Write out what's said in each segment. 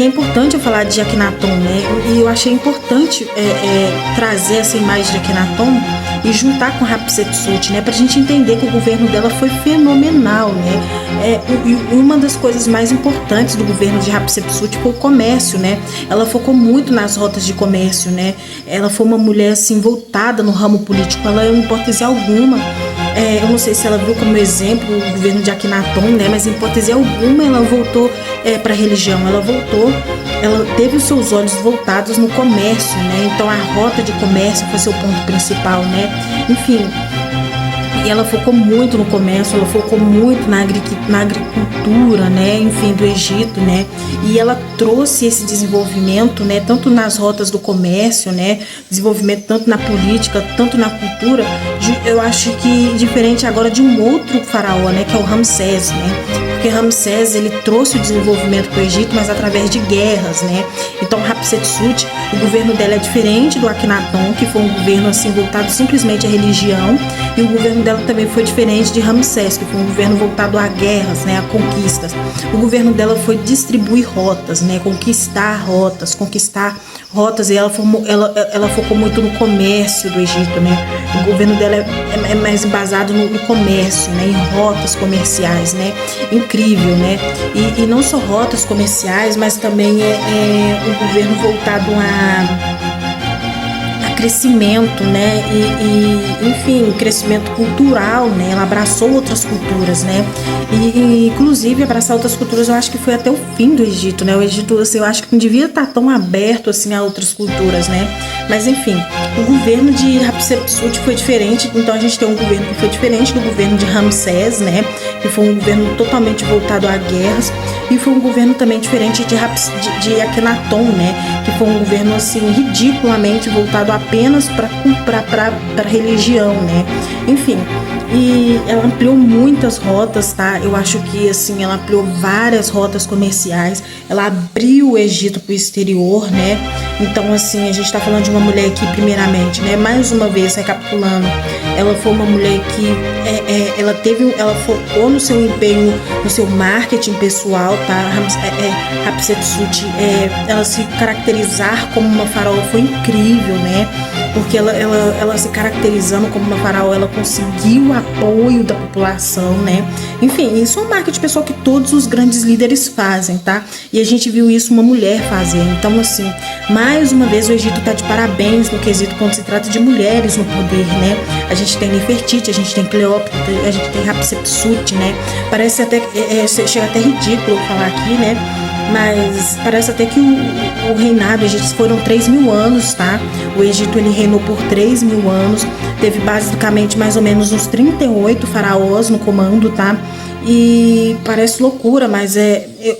É importante eu falar de Akhenaton, né? E eu achei importante trazer essa imagem de Akhenaton e juntar com Hatshepsut, né? Pra gente entender que o governo dela foi fenomenal, né? E uma das coisas mais importantes do governo de Hatshepsut foi o comércio, né? Ela focou muito nas rotas de comércio, né? Ela foi uma mulher, assim, voltada no ramo político. Ela, em hipótese alguma, eu não sei se ela viu como exemplo o governo de Akhenaton, né? Mas em hipótese alguma ela voltou para a religião, ela teve os seus olhos voltados no comércio, né? Então a rota de comércio foi seu ponto principal, né? Enfim, e ela focou muito no comércio, ela focou muito na agricultura, né? Enfim, do Egito, né? E ela trouxe esse desenvolvimento, né? Tanto nas rotas do comércio, né? Desenvolvimento tanto na política, tanto na cultura. Eu acho que diferente agora de um outro faraó, né? Que é o Ramsés, né? Porque Ramsés, ele trouxe o desenvolvimento para o Egito, mas através de guerras, né? Então Hatshepsut, o governo dela é diferente do Akhenaton, que foi um governo assim voltado simplesmente à religião, e o governo dela também foi diferente de Ramsés, que foi um governo voltado a guerras, né, a conquistas. O governo dela foi distribuir rotas, né, conquistar rotas, e ela focou muito no comércio do Egito, né? O governo dela é mais embasado no comércio, né, em rotas comerciais, né? Incrível, né? E não só rotas comerciais, mas também um governo voltado a crescimento, né? Enfim, crescimento cultural, né? Ela abraçou outras culturas, né? E inclusive abraçar outras culturas, eu acho que foi até o fim do Egito, né? O Egito, assim, eu acho que não devia estar tão aberto assim a outras culturas, né? Mas enfim, o governo de Hatshepsut foi diferente, então a gente tem um governo que foi diferente do governo de Ramsés, né? Que foi um governo totalmente voltado a guerras, e foi um governo também diferente de Akhenaton, né? Que foi um governo assim ridiculamente voltado apenas para a religião, né? Enfim, e ela ampliou muitas rotas, tá? Eu acho que assim ela ampliou várias rotas comerciais, ela abriu o Egito para o exterior, né? Então assim a gente está falando de uma mulher que primeiramente, né? Mais uma vez recapitulando, ela foi uma mulher que ela focou no seu empenho, no seu marketing pessoal, tá? Hatshepsut, ela se caracterizar como uma faraó foi incrível, né? Porque ela se caracterizando como uma faraó, ela conseguiu o apoio da população, né? Enfim, isso é um marketing pessoal que todos os grandes líderes fazem, tá? E a gente viu isso uma mulher fazer. Então, assim, mais uma vez o Egito tá de parabéns no quesito quando se trata de mulheres no poder, né? A gente tem Nefertiti, a gente tem Cleópatra, a gente tem Hatshepsut, né? Parece até, chega até ridículo falar aqui, né? Mas parece até que o reinado egípcio foram 3.000 anos, tá? O Egito, ele reinou por 3.000 anos, teve basicamente mais ou menos uns 38 faraós no comando, tá? E parece loucura, mas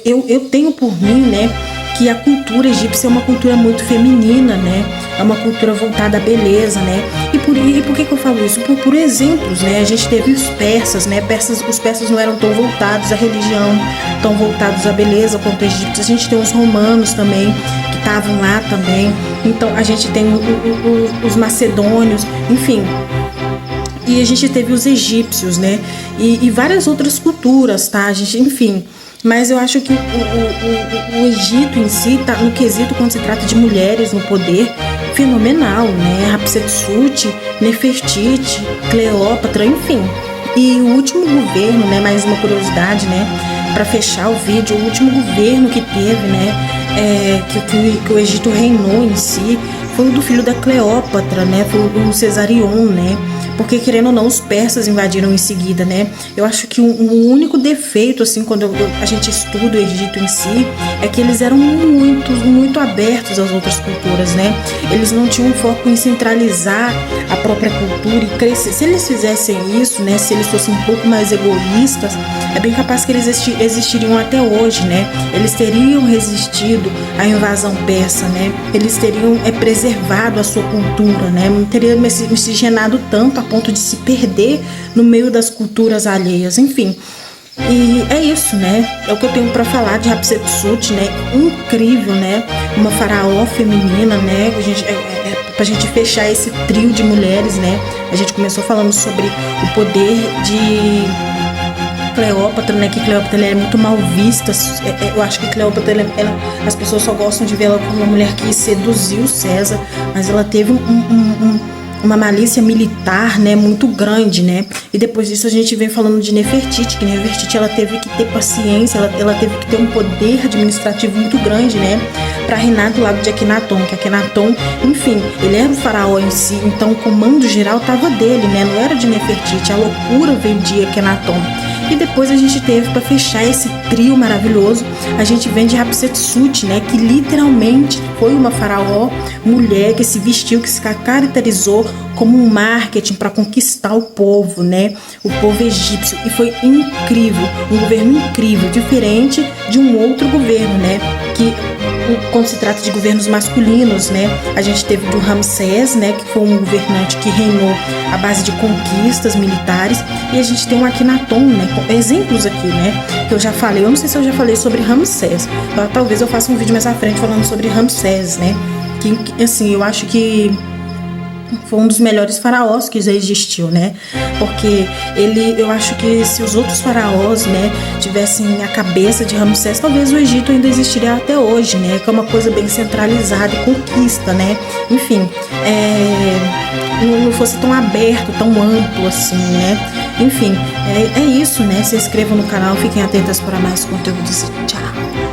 eu tenho por mim, né, que a cultura egípcia é uma cultura muito feminina, né? É uma cultura voltada à beleza, né? E por que eu falo isso? Por exemplos, né? A gente teve os persas, né? Os persas não eram tão voltados à religião, tão voltados à beleza quanto os egípcios. A gente tem os romanos também, que estavam lá também. Então, a gente tem os macedônios, enfim. E a gente teve os egípcios, né? E várias outras culturas, tá? A gente, enfim... Mas eu acho que o Egito em si, tá, no quesito quando se trata de mulheres no poder, fenomenal, né? Hatshepsut, Nefertiti, Cleópatra, enfim. E o último governo, né? Mais uma curiosidade, né? Para fechar o vídeo, o último governo que teve, né? Que o Egito reinou em si, foi o do filho da Cleópatra, né? Foi o Cesarion, né? Porque, querendo ou não, os persas invadiram em seguida, né? Eu acho que um único defeito, assim, quando a gente estuda o Egito em si, é que eles eram muito abertos às outras culturas, né? Eles não tinham foco em centralizar a própria cultura e crescer. Se eles fizessem isso, né? Se eles fossem um pouco mais egoístas, é bem capaz que eles existiriam até hoje, né? Eles teriam resistido à invasão persa, né? Eles teriam preservado a sua cultura, né? Não teriam miscigenado tanto a ponto de se perder no meio das culturas alheias, enfim. E é isso, né? É o que eu tenho para falar de Hatshepsut, né? Incrível, né? Uma faraó feminina, né? Pra gente fechar esse trio de mulheres, né? A gente começou falando sobre o poder de Cleópatra, né? Que Cleópatra ela é muito mal vista. Eu acho que Cleópatra, as pessoas só gostam de ver ela como uma mulher que seduziu César, mas ela teve uma malícia militar, né, muito grande, né? E depois disso a gente vem falando de Nefertiti, que Nefertiti ela teve que ter paciência, ela teve que ter um poder administrativo muito grande, né, para reinar do lado de Akenaton, que Akenaton, enfim, ele era o faraó em si, então o comando geral tava dele, né? Não era de Nefertiti, a loucura veio de Akenaton. E depois a gente teve, para fechar esse trio maravilhoso, a gente vem de Hatshepsut, né, que literalmente foi uma faraó mulher que se vestiu, que se caracterizou como um marketing para conquistar o povo, né, o povo egípcio, e foi incrível, um governo incrível, diferente de um outro governo, né, que quando se trata de governos masculinos, né, a gente teve do Ramsés, né, que foi um governante que reinou à base de conquistas militares, e a gente tem um Akenaton, né, com exemplos aqui, né, que eu já falei, eu não sei se eu já falei sobre Ramsés, talvez eu faça um vídeo mais à frente falando sobre Ramsés, né, que assim, eu acho que foi um dos melhores faraós que já existiu, né? Porque eu acho que se os outros faraós, né, tivessem a cabeça de Ramsés, talvez o Egito ainda existiria até hoje, né? Que é uma coisa bem centralizada e conquista, né? Enfim, não fosse tão aberto, tão amplo assim, né? Enfim, é isso, né? Se inscrevam no canal, fiquem atentas para mais conteúdos. Tchau!